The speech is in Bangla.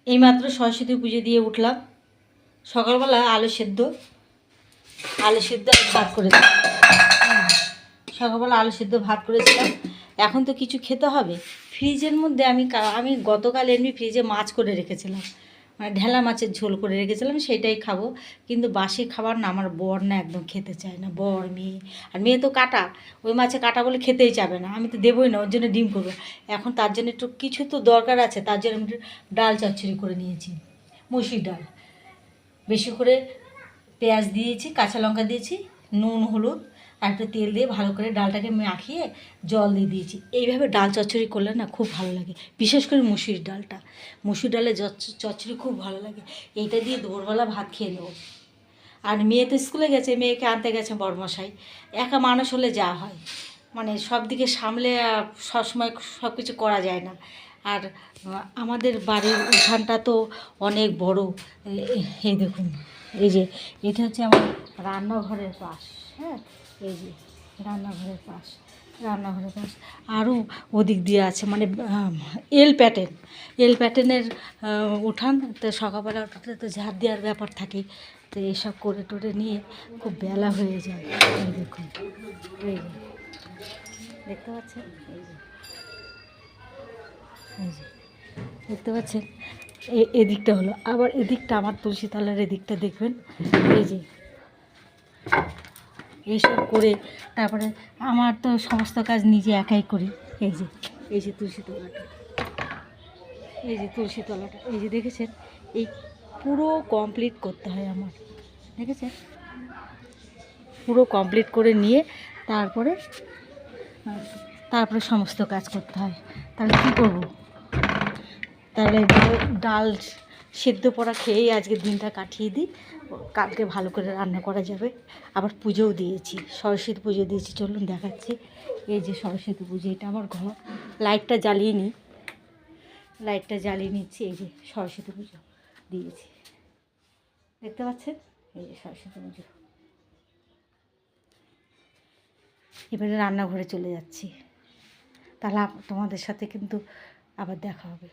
এইমাত্র সরস্বতী পুজো দিয়ে উঠলাম। সকালবেলা আলু সেদ্ধ আর ভাত করেছিলাম। সকালবেলা আলু সেদ্ধ ভাত করেছিলাম। এখন তো কিছু খেতে হবে। ফ্রিজের মধ্যে আমি গতকাল এমনি ফ্রিজে মাছ করে রেখেছিলাম, মানে ঢেলা মাছের ঝোল করে রেখেছিলাম, সেটাই খাবো। কিন্তু বাসি খাবার না আমার বর না একদম খেতে চায় না, বর মেয়ে। আর মেয়ে তো কাটা, ওই মাছে কাটা বলে খেতেই যাবে না, আমি তো দেবোই না, ওর জন্য ডিম করবো। এখন তার জন্য একটু কিছু তো দরকার আছে, তার জন্য আমি একটু ডাল চচ্চড়ি করে নিয়েছি, মুসুর ডাল। বেশি করে পেঁয়াজ দিয়েছি, কাঁচা লঙ্কা দিয়েছি, নুন হলুদ আর একটু তেল দিয়ে ভালো করে ডালটাকে মাখিয়ে জল দিয়ে দিয়েছি। এইভাবে ডাল চচ্চড়ি করলে না খুব ভালো লাগে, বিশেষ করে মুসুর ডালটা। মুসুর ডালের চচ্চড়ি খুব ভালো লাগে। এইটা দিয়ে দুপুরবেলা ভাত খেয়ে নেব। আর মেয়ে তো স্কুলে গেছে, মেয়েকে আনতে গেছে বড়মশাই। একা মানুষ হলে যা হয়, মানে সব দিকে সামলে সবসময় সব কিছু করা যায় না। আর আমাদের বাড়ির উঠানটা তো অনেক বড়। এই দেখুন, এই যে এটা হচ্ছে আমার রান্নাঘরের পাশ। হ্যাঁ, এই যে রান্নাঘরের পাশ আরও ওদিক দিয়ে আছে, মানে এল প্যাটার্নের উঠান। তো সকালবেলা উঠতে তো ঝাড় দেওয়ার ব্যাপার থাকে, তো এইসব করে টোরে নিয়ে খুব বেলা হয়ে যায়। এই দেখুন, এই যে দেখতে পাচ্ছেন, এই যে দেখতে পাচ্ছেন, এদিকটা হলো। আবার এদিকটা আমার তুলসী তলার এদিকটা দেখবেন, এই যে এইসব করে তারপরে আমার তো সমস্ত কাজ নিজে একাই করি। এই যে তুলসী তলাটা, এই যে দেখেছেন, এই পুরো কমপ্লিট করতে হয় আমার, দেখেছেন, পুরো কমপ্লিট করে নিয়ে তারপরে সমস্ত কাজ করতে হয়। তাহলে কী করবো? তাহলে ডাল সেদ্ধ পড়া খেয়েই আজকের দিনটা কাটিয়ে দিই, কালকে ভালো করে রান্না করা যাবে। আবার পুজোও দিয়েছি, সরস্বতী পুজো দিয়েছি, চলুন দেখাচ্ছি। এই যে সরস্বতী পুজো, এটা আমার ঘর। লাইটটা জ্বালিয়ে নিচ্ছি। এই যে সরস্বতী পুজো দিয়েছি, দেখতে পাচ্ছেন, এই যে সরস্বতী পুজো। এবারে রান্নাঘরে চলে যাচ্ছি, তাহলে তোমাদের সাথে কিন্তু আবার দেখা হবে।